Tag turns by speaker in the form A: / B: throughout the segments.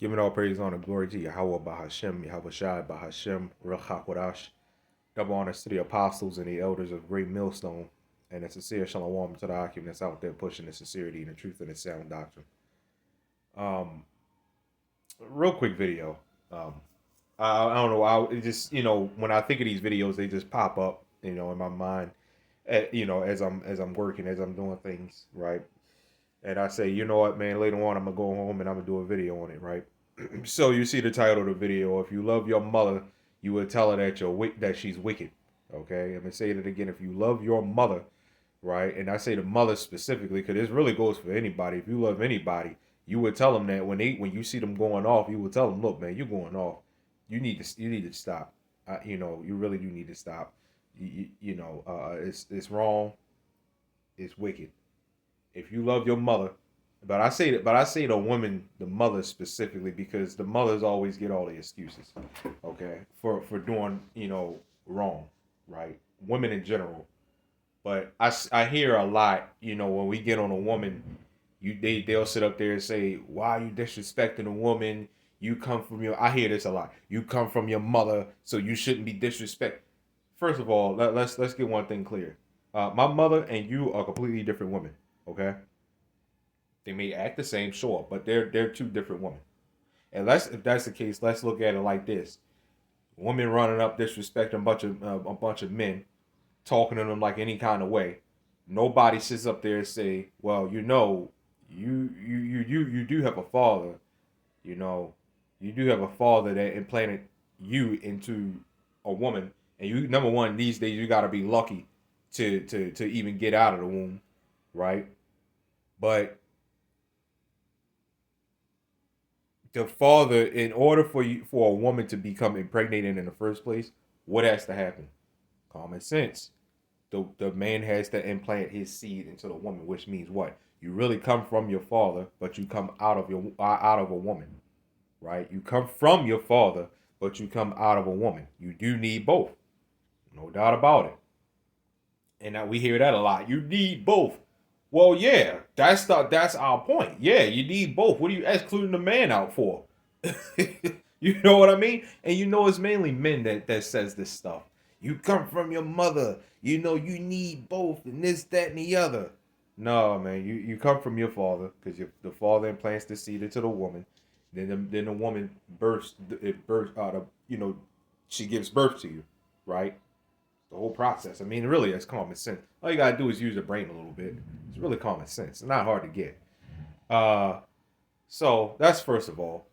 A: Giving all praise, honor, glory to Yahawah, BAHASHAM, YAHAWASHI, BAHASHAM, RUACH, double honors to the apostles and the elders of Great Millstone, and a sincere shalom to the occupants out there pushing the sincerity and the truth and the sound doctrine. Um, Real quick video. Um, I don't know. It just when I think of these videos, they just pop up in my mind. As I'm working, as I'm doing things, right? And I say, you know what, man, later on I'm gonna go home and I'm gonna do a video on it, right? So you see the title of the video. If you love your mother, you will tell her that she's wicked. Okay, I'm gonna say it again. If you love your mother, right, and I say the mother specifically because this really goes for anybody. If you love anybody, you would tell them that when you see them going off, you would tell them, look, man, you're going off. You need to stop. You really do need to stop. It's wrong. It's wicked. If you love your mother, but I say the woman, the mother specifically, because the mothers always get all the excuses, okay, for doing wrong, right? Women in general, but I hear a lot, when we get on a woman, they'll sit up there and say, why are you disrespecting a woman? You come from your, I hear this a lot. You come from your mother, so you shouldn't be disrespect. First of all, let's get one thing clear. My mother and you are completely different women. Okay, they may act the same, sure, but they're two different women. And if that's the case, let's look at it like this: women running up disrespecting a bunch of men, talking to them like any kind of way. Nobody sits up there and say, "Well, you do have a father. You know, you do have a father that implanted you into a woman, and you number one these days you got to be lucky to even get out of the womb, right?" But the father, in order for a woman to become impregnated in the first place, what has to happen? Common sense. The man has to implant his seed into the woman, which means what? You really come from your father, but you come out of a woman, right? You come from your father, but you come out of a woman. You do need both, no doubt about it. And now we hear that a lot. You need both. Well, yeah, that's our point. Yeah, you need both. What are you excluding the man out for? You know what I mean? And it's mainly men that says this stuff. You come from your mother. You need both and this, that, and the other. No, man, you come from your father because the father implants the seed into the woman. Then the woman births out of she gives birth to you, right? The whole process. I mean, really, it's common sense. All you gotta do is use your brain a little bit. It's really common sense. It's not hard to get. Uh, so that's first of all.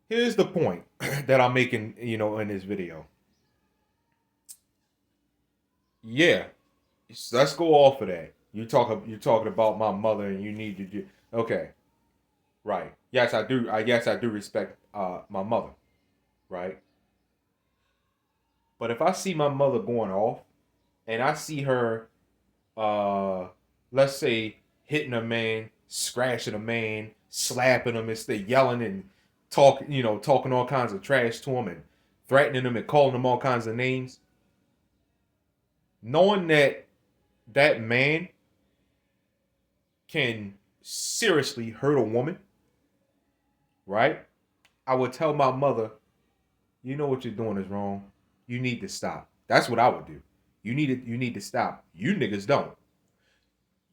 A: Here's the point that I'm making, in this video. Yeah, let's go off of that. You're talking about my mother, and you need to do. Okay, right. Yes, I do. I do respect my mother, right? But if I see my mother going off, and I see her uh let's say hitting a man, scratching a man, slapping him instead, yelling and talking all kinds of trash to him and threatening him and calling him all kinds of names, knowing that that man can seriously hurt a woman, right? I would tell my mother, you know what you're doing is wrong. You need to stop. That's what I would do. You need to stop. You niggas don't.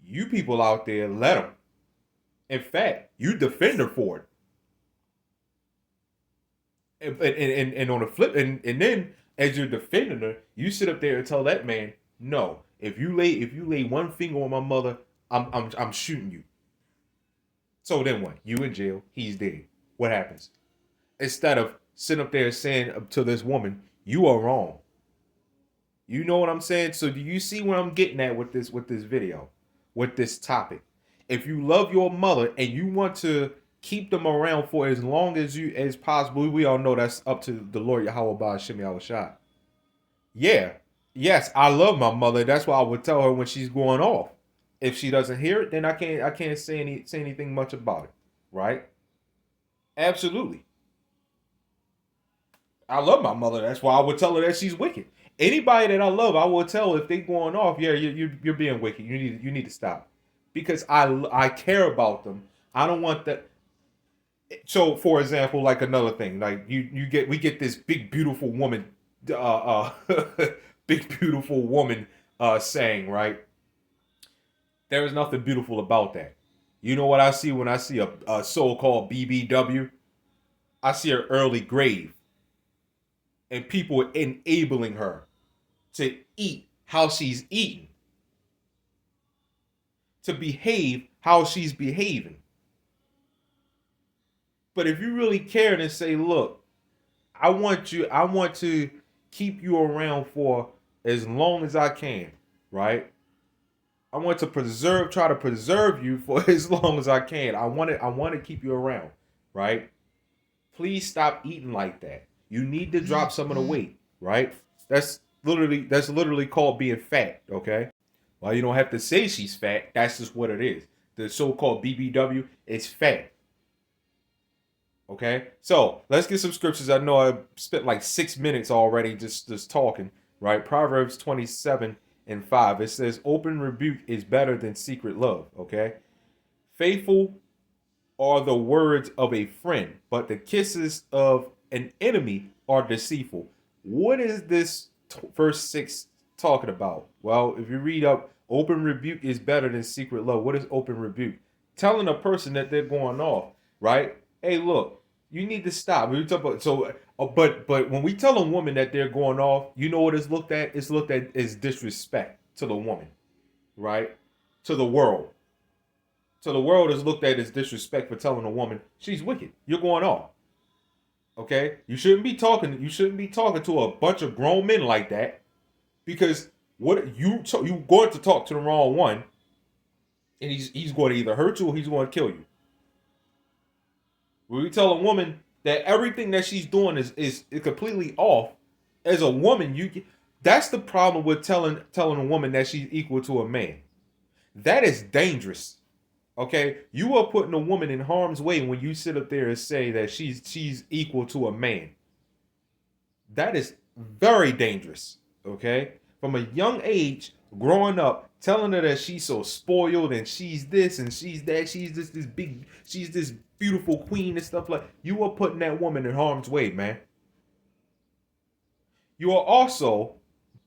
A: You people out there, let them. In fact, you defend her for it. And on the flip, and then as you're defending her, you sit up there and tell that man, no, if you lay one finger on my mother, I'm shooting you. So then what? You in jail, he's dead. What happens? Instead of sitting up there saying to this woman, you are wrong. You know what I'm saying? So do you see what I'm getting at with this video, with this topic? If you love your mother and you want to keep them around for as long as possible, we all know that's up to the Lord Yahawah BAHASHAM YAHAWASHI. Yeah, yes, I love my mother. That's why I would tell her when she's going off. If she doesn't hear it, then I can't say anything much about it, right? Absolutely. I love my mother. That's why I would tell her that she's wicked. Anybody that I love, I will tell if they going off. Yeah, you're being wicked. You need to stop because I care about them. I don't want that. So, for example, like another thing, like we get this big beautiful woman, big beautiful woman, saying, right? There is nothing beautiful about that. You know what I see when I see a so-called BBW? I see her early grave, and people enabling her to eat how she's eating, to behave how she's behaving. But if you really care and say, look, I want to keep you around for as long as I can, right? I want to try to preserve you for as long as I can. I want to keep you around, right? Please stop eating like that. You need to drop some of the weight, right? That's literally called being fat, okay? Well, you don't have to say she's fat. That's just what it is. The so-called BBW is fat. Okay, so let's get some scriptures. I know I spent like 6 minutes already just talking, right? Proverbs 27:5. It says, "Open rebuke is better than secret love." Okay, faithful are the words of a friend, but the kisses of an enemy are deceitful. What is this verse 6 talking about? Well, if you read up, open rebuke is better than secret love. What is open rebuke? Telling a person that they're going off, right? Hey, look, you need to stop. We talk about but when we tell a woman that they're going off, you know what it's looked at? It's looked at as disrespect to the woman, right? To the world. So the world is looked at as disrespect for telling a woman she's wicked. You're going off. Okay? You shouldn't be talking. You shouldn't be talking to a bunch of grown men like that, because what you going to talk to the wrong one, and he's going to either hurt you or he's going to kill you. When we tell a woman that everything that she's doing is completely off, as a woman, that's the problem with telling a woman that she's equal to a man. That is dangerous. Okay, you are putting a woman in harm's way when you sit up there and say that she's equal to a man. That is very dangerous. Okay, from a young age, growing up, telling her that she's so spoiled and she's this and she's that, she's this beautiful queen and stuff like. You are putting that woman in harm's way, man. You are also,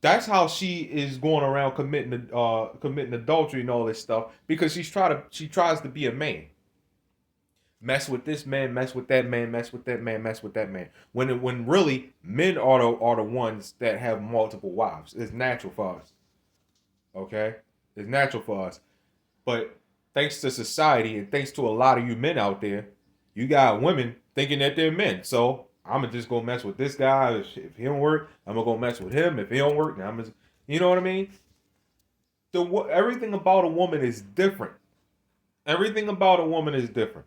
A: that's how she is going around committing adultery and all this stuff, because she tries to be a man. Mess with this man, mess with that man, mess with that man, mess with that man. When really men are the ones that have multiple wives. It's natural for us. Okay? It's natural for us. But thanks to society and thanks to a lot of you men out there, you got women thinking that they're men. So I'm gonna just go mess with this guy. If he don't work, I'm gonna go mess with him. If he don't work, now you know what I mean? Everything about a woman is different. Everything about a woman is different.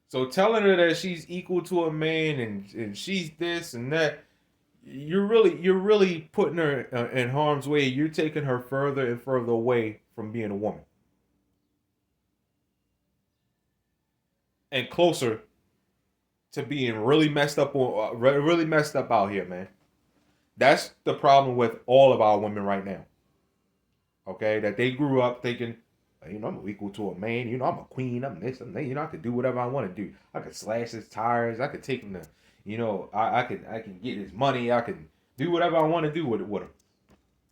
A: So telling her that she's equal to a man and she's this and that, you're really putting her in harm's way. You're taking her further and further away from being a woman, and closer to being really messed up out here, man. That's the problem with all of our women right now. Okay, that they grew up thinking, I'm equal to a man. I'm a queen. I'm this. I'm that. I could do whatever I want to do. I could slash his tires. I could take him to, I can get his money. I can do whatever I want to do with him.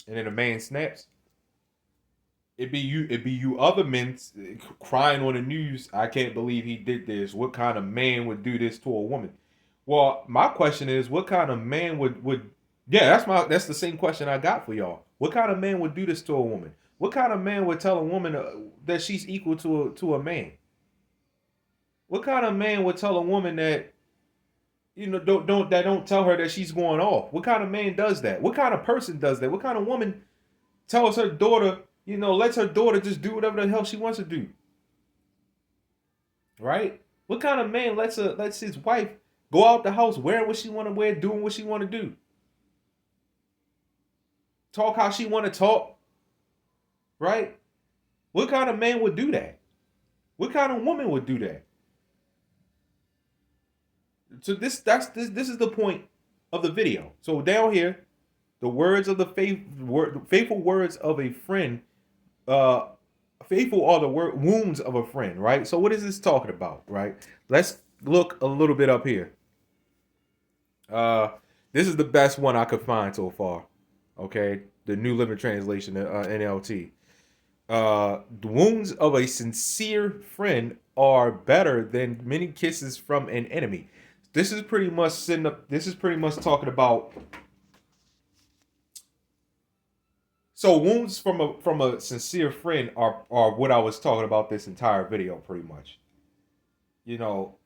A: And then a man snaps. It'd be you other men crying on the news. I can't believe he did this. What kind of man would do this to a woman? Well, my question is, what kind of man would? Yeah, that's the same question I got for y'all. What kind of man would do this to a woman? What kind of man would tell a woman that she's equal to a man? What kind of man would tell a woman that don't tell her that she's going off? What kind of man does that? What kind of person does that? What kind of woman tells her daughter, lets her daughter just do whatever the hell she wants to do? Right? What kind of man lets his wife go out the house wearing what she want to wear, doing what she want to do, talk how she want to talk? Right? What kind of man would do that? What kind of woman would do that? So this is the point of the video. So down here, the words of the faithful words of a friend Faithful are the wounds of a friend, right? So what is this talking about, right? Let's look a little bit up here. Uh, this is the best one I could find so far. Okay, the New Living Translation, NLT. The wounds of a sincere friend are better than many kisses from an enemy. This is pretty much sitting up. This is pretty much talking about. So wounds from a sincere friend are what I was talking about this entire video, pretty much. You know,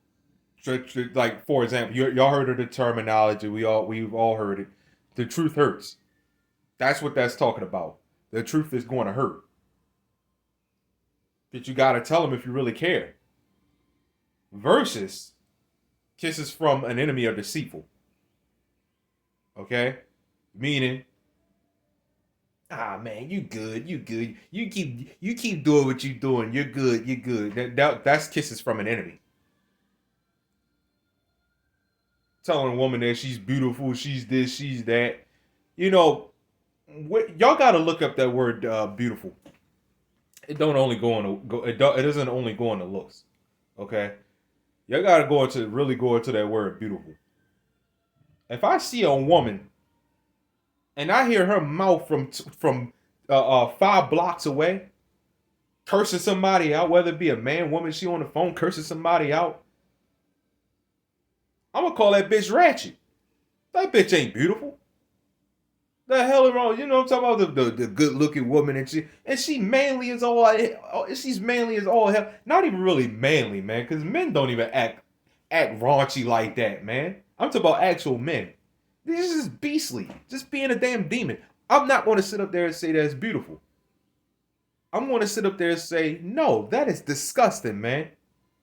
A: like for example, y'all heard of the terminology. We've all heard it. The truth hurts. That's what that's talking about. The truth is going to hurt. That you got to tell them if you really care. Versus kisses from an enemy are deceitful. Okay, meaning, man, you good, you good. You keep doing what you doing. You're good, you're good. That's kisses from an enemy. Telling a woman that she's beautiful, she's this, she's that. You know, y'all got to look up that word beautiful. It don't only go on it doesn't only go on the looks. Okay, y'all got to go into that word beautiful. If I see a woman and I hear her mouth from 5 blocks away cursing somebody out, whether it be a man, woman, she on the phone cursing somebody out, I'm gonna call that bitch ratchet. That bitch ain't beautiful. The hell is wrong? You know what I'm talking about? The good looking woman and she manly as all. She's manly as all hell. Not even really manly, man, because men don't even act raunchy like that, man. I'm talking about actual men. This is beastly. Just being a damn demon. I'm not going to sit up there and say that's beautiful. I'm going to sit up there and say, no, that is disgusting, man.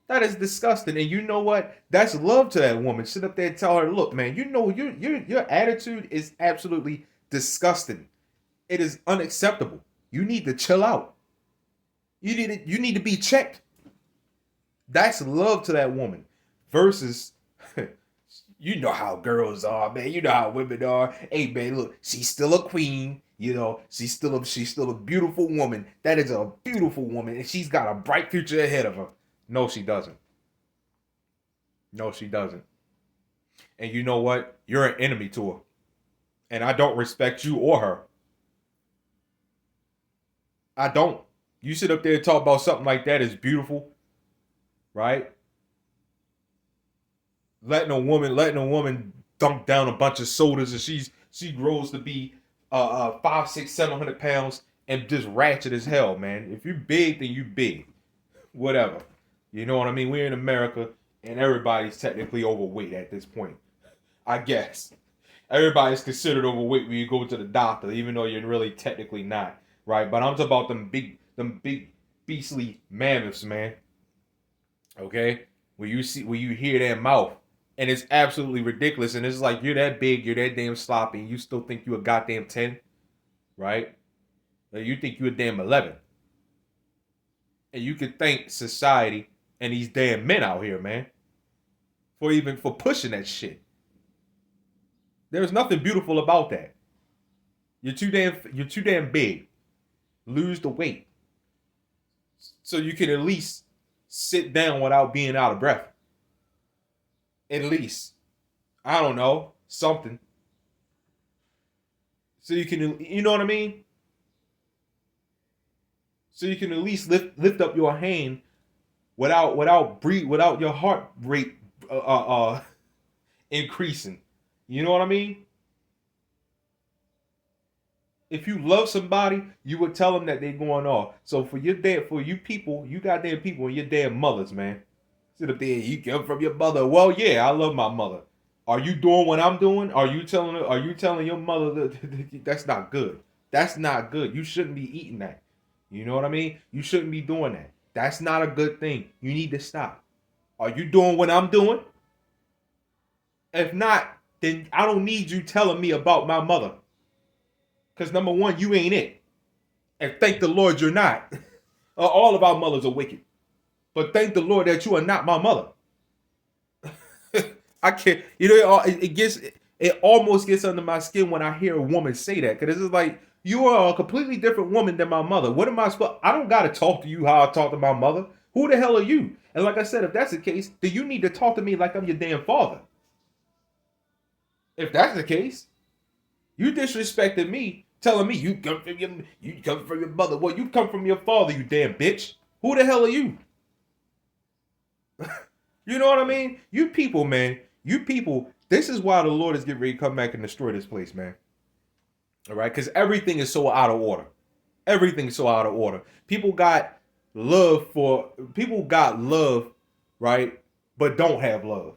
A: That is disgusting. And you know what? That's love to that woman. Sit up there and tell her, look, man, you know your attitude is absolutely disgusting. It is unacceptable. You need to chill out. You need to be checked. That's love to that woman. Versus you know how girls are, man. You know how women are. Hey, man, look, she's still a queen. You know, she's still a beautiful woman. That is a beautiful woman, and she's got a bright future ahead of her. No, she doesn't. No, she doesn't. And you know what? You're an enemy to her, and I don't respect you or her. I don't. You sit up there and talk about something like that is beautiful, right? Letting a woman dunk down a bunch of sodas, and she grows to be 5, 6, 700 pounds and just ratchet as hell, man. If you big, then you big, whatever. You know what I mean? We're in America, and everybody's technically overweight at this point. I guess everybody's considered overweight when you go to the doctor, even though you're really technically not, right? But I'm talking about them big beastly mammoths, man. Okay, when you hear that mouth, and it's absolutely ridiculous, and it's like you're that big, you're that damn sloppy, and you still think you a goddamn 10, right? Or you think you a damn 11, and you could thank society and these damn men out here, man, for pushing that shit. There's nothing beautiful about that. You're too damn big. Lose the weight so you can at least sit down without being out of breath. At least, I don't know, something. So you can, you know what I mean? So you can at least lift up your hand without your heart rate increasing. You know what I mean? If you love somebody, you would tell them that they're going off. So for you people, you goddamn people and your damn mothers, man. Sit up there, you come from your mother. Well, yeah, I love my mother. Are you doing what I'm doing? Are you telling your mother that that's not good? That's not good. You shouldn't be eating that. You know what I mean? You shouldn't be doing that. That's not a good thing. You need to stop. Are you doing what I'm doing? If not, then I don't need you telling me about my mother. Because number one, you ain't it. And thank the Lord you're not. All of our mothers are wicked. But thank the Lord that you are not my mother. I can't, it almost gets under my skin when I hear a woman say that. Because it's just like, You are a completely different woman than my mother. What am I supposed? I don't gotta talk to you how I talk to my mother. Who the hell are you? And like I said, if that's the case, then you need to talk to me like I'm your damn father. If that's the case, you disrespected me, telling me you come from your mother. Well, you come from your father, you damn bitch. Who the hell are you? You know what I mean? You people, man. You people. This is why the Lord is getting ready to come back and destroy this place, man. All right, because everything is so out of order. Everything's so out of order. People got love, right? But don't have love.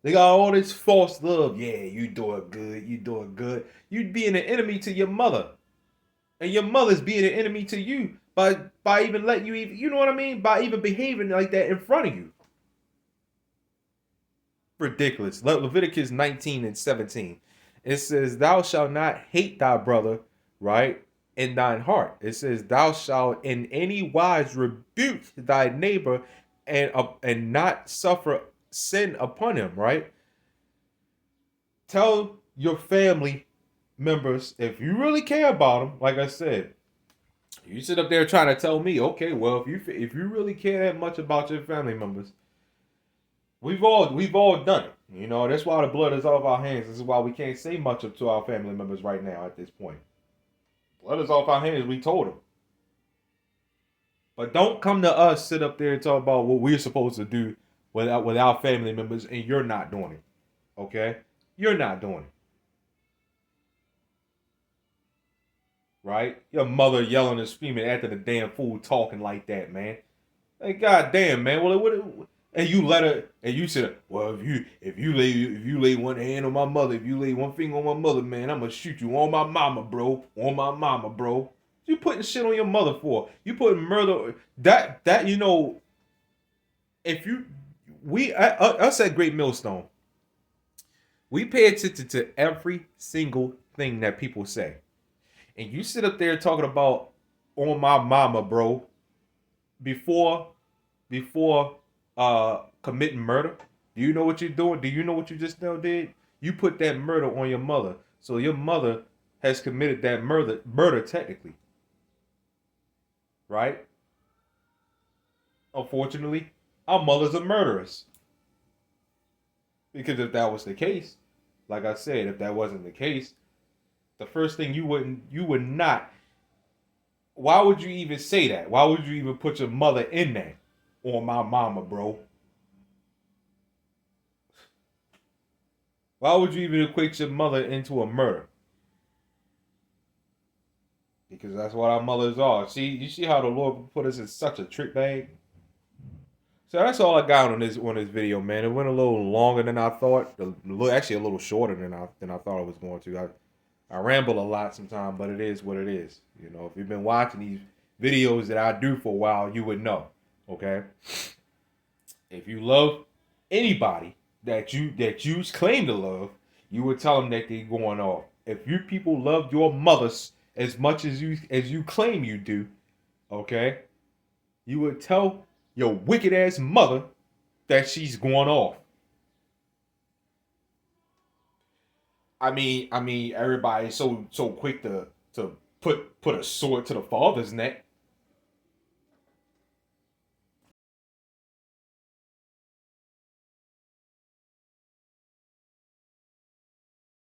A: They got all this false love. Yeah, you doing good. You doing good. You being an enemy to your mother, and your mother's being an enemy to you by even letting you even. You know what I mean? By even behaving like that in front of you. Ridiculous. Leviticus 19:17. It says, "Thou shalt not hate thy brother, right, in thine heart." It says, "Thou shalt in any wise rebuke thy neighbor, and not suffer sin upon him." Right? Tell your family members, if you really care about them. Like I said, you sit up there trying to tell me, okay, well, if you really care that much about your family members, we've all done it. You know, that's why the blood is off our hands. This is why we can't say much to our family members right now at this point. Blood is off our hands. We told them. But don't come to us, sit up there and talk about what we're supposed to do with our family members, and you're not doing it. Okay? You're not doing it. Right? Your mother yelling and screaming after the damn fool talking like that, man. Like, goddamn, man. Well, and you let her, and you said, well, if you lay one hand on my mother, if you lay one finger on my mother, man, I'm gonna shoot you on my mama, bro. On my mama, bro. You putting shit on your mother for? You putting murder? That you know? If you us at Great Millstone, we pay attention to every single thing that people say, and you sit up there talking about on my mama, bro, before before committing murder. Do you know what you're doing? Do you know what you just now did? You put that murder on your mother. So your mother has committed that murder technically. Right? Unfortunately, our mothers are murderers. Because if that was the case, like I said, if that wasn't the case, the first thing you would not, why would you even say that? Why would you even put your mother in that? On my mama, bro. Why would you even equate your mother into a murder? Because that's what our mothers are. See, you see how the Lord put us in such a trick bag? So that's all I got on this video, man. It went a little longer than I thought. Actually, a little shorter than I thought it was going to. I ramble a lot sometimes, but it is what it is. You know, if you've been watching these videos that I do for a while, you would know. Okay. If you love anybody that you claim to love, you would tell them that they're going off. If you people love your mothers as much as you claim you do, okay, you would tell your wicked ass mother that she's going off. I mean, everybody's so quick to put a sword to the father's neck.